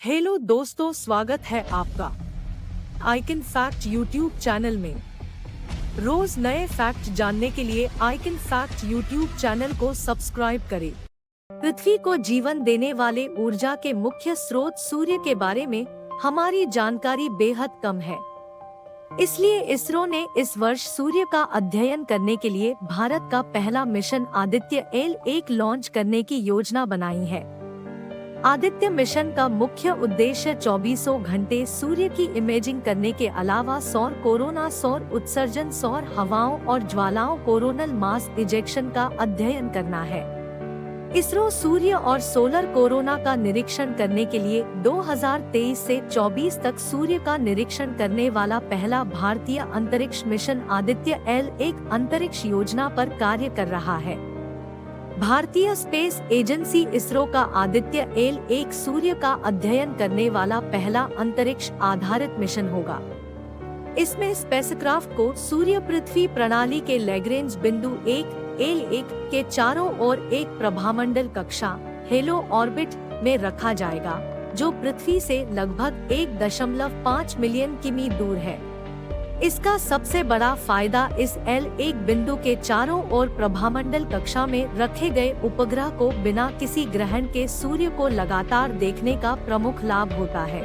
Hello दोस्तों, स्वागत है आपका आइकन फैक्ट यूट्यूब चैनल में। रोज नए फैक्ट जानने के लिए आइकन फैक्ट यूट्यूब चैनल को सब्सक्राइब करें। पृथ्वी को जीवन देने वाले ऊर्जा के मुख्य स्रोत सूर्य के बारे में हमारी जानकारी बेहद कम है। इसलिए इसरो ने इस वर्ष सूर्य का अध्ययन करने के लिए भारत का पहला मिशन आदित्य L1 लॉन्च करने की योजना बनाई है। आदित्य मिशन का मुख्य उद्देश्य 24 घंटे सूर्य की इमेजिंग करने के अलावा सौर कोरोना, सौर उत्सर्जन, सौर हवाओं और ज्वालाओं कोरोनल मास इजेक्शन का अध्ययन करना है। इसरो सूर्य और सोलर कोरोना का निरीक्षण करने के लिए 2023 से 24 तक सूर्य का निरीक्षण करने वाला पहला भारतीय अंतरिक्ष मिशन आदित्य L1 अंतरिक्ष योजना पर कार्य कर रहा है। भारतीय स्पेस एजेंसी इसरो का आदित्य L1 सूर्य का अध्ययन करने वाला पहला अंतरिक्ष आधारित मिशन होगा। इसमें स्पेसक्राफ्ट को सूर्य पृथ्वी प्रणाली के लैग्रेंज बिंदु 1 L1 के चारों ओर एक प्रभामंडल कक्षा हेलो ऑर्बिट में रखा जाएगा, जो पृथ्वी से लगभग 1.5 मिलियन किमी दूर है। इसका सबसे बड़ा फायदा इस L1 बिंदु के चारों ओर प्रभामंडल कक्षा में रखे गए उपग्रह को बिना किसी ग्रहण के सूर्य को लगातार देखने का प्रमुख लाभ होता है।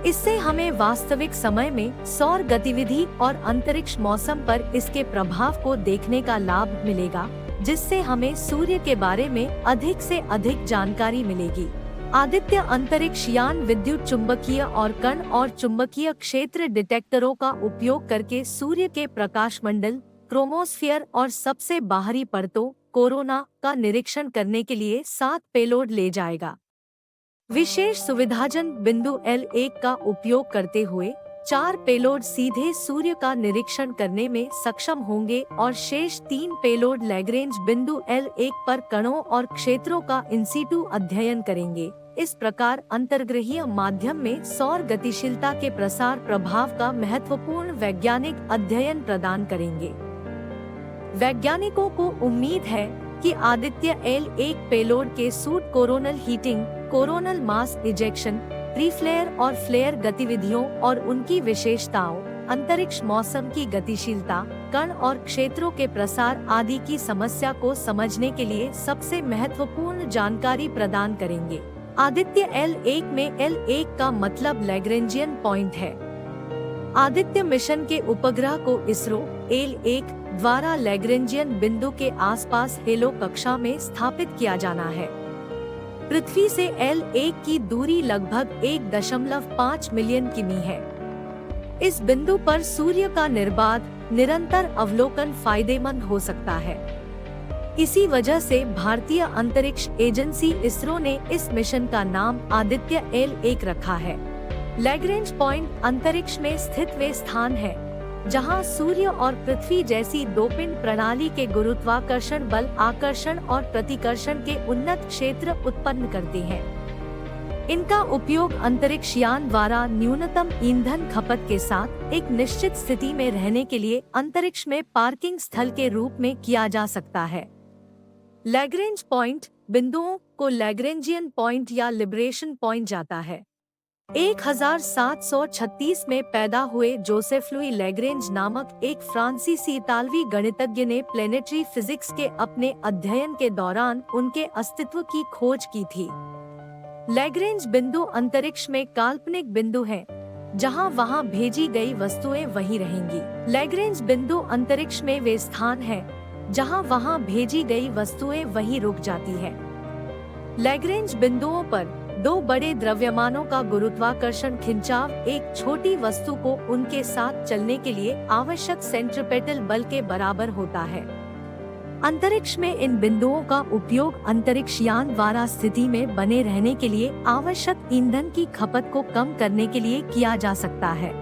इससे हमें वास्तविक समय में सौर गतिविधि और अंतरिक्ष मौसम पर इसके प्रभाव को देखने का लाभ मिलेगा, जिससे हमें सूर्य के बारे में अधिक से अधिक जानकारी मिलेगी। आदित्य अंतरिक्ष यान विद्युत चुंबकीय और कण और चुंबकीय क्षेत्र डिटेक्टरों का उपयोग करके सूर्य के प्रकाश मंडल, क्रोमोस्फीयर और सबसे बाहरी परतों कोरोना का निरीक्षण करने के लिए 7 पेलोड ले जाएगा। विशेष सुविधाजनक बिंदु L1 का उपयोग करते हुए 4 पेलोड सीधे सूर्य का निरीक्षण करने में सक्षम होंगे और शेष 3 पेलोड लैग्रेंज बिंदु L1 पर कणों और क्षेत्रों का इंसीटू अध्ययन करेंगे। इस प्रकार अंतर्ग्रहीय माध्यम में सौर गतिशीलता के प्रसार प्रभाव का महत्वपूर्ण वैज्ञानिक अध्ययन प्रदान करेंगे। वैज्ञानिकों को उम्मीद है कि आदित्य L1 पेलोड के suit coronal heating, coronal mass ejection, preflare और फ्लेयर गतिविधियों और उनकी विशेषताओं, अंतरिक्ष मौसम की गतिशीलता, कण और क्षेत्रों के प्रसार आदि की समस्या को समझने के लिए सबसे महत्वपूर्ण जानकारी प्रदान करेंगे। आदित्य L1 में L1 का मतलब लैग्रेंजियन पॉइंट है। आदित्य मिशन के उपग्रह को इसरो L1 द्वारा लैग्रेंजियन बिंदु के आसपास हेलो कक्षा में स्थापित किया जाना है। पृथ्वी से L1 की दूरी लगभग 1.5 मिलियन किमी है। इस बिंदु पर सूर्य का निर्बाध निरंतर अवलोकन फायदेमंद हो सकता है। इसी वजह से भारतीय अंतरिक्ष एजेंसी इसरो ने इस मिशन का नाम आदित्य L1 रखा है। लैग्रेंज पॉइंट अंतरिक्ष में स्थित वे स्थान है जहां सूर्य और पृथ्वी जैसी दो पिंड प्रणाली के गुरुत्वाकर्षण बल आकर्षण और प्रतिकर्षण के उन्नत क्षेत्र उत्पन्न करते हैं। इनका उपयोग अंतरिक्ष यान द्वारा न्यूनतम ईंधन खपत के साथ एक निश्चित स्थिति में रहने के लिए अंतरिक्ष में पार्किंग स्थल के रूप में किया जा सकता है। लैग्रेंज पॉइंट बिंदुओं को लैग्रेंजियन पॉइंट या लिबरेशन पॉइंट जाता है। 1736 में पैदा हुए जोसेफ लुई लैग्रेंज नामक एक फ्रांसीसी इतालवी गणितज्ञ ने प्लेनेटरी फिजिक्स के अपने अध्ययन के दौरान उनके अस्तित्व की खोज की थी। लैग्रेंज बिंदु अंतरिक्ष में काल्पनिक बिंदु हैं, जहां वहां भेजी गई वस्तुएं वहीं रहेंगी। लैग्रेंज बिंदु अंतरिक्ष में वे स्थान हैं जहां वहां भेजी गई वस्तुएं वहीं रुक जाती है। लैग्रेंज बिंदुओं पर दो बड़े द्रव्यमानों का गुरुत्वाकर्षण खिंचाव एक छोटी वस्तु को उनके साथ चलने के लिए आवश्यक सेंट्रिपेटल बल के बराबर होता है। अंतरिक्ष में इन बिंदुओं का उपयोग अंतरिक्ष यान द्वारा स्थिति में बने रहने के लिए आवश्यक ईंधन की खपत को कम करने के लिए किया जा सकता है।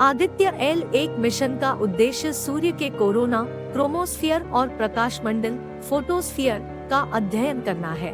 आदित्य L1 मिशन का उद्देश्य सूर्य के कोरोना, क्रोमोस्फीयर और प्रकाश मंडल फोटोस्फीयर का अध्ययन करना है।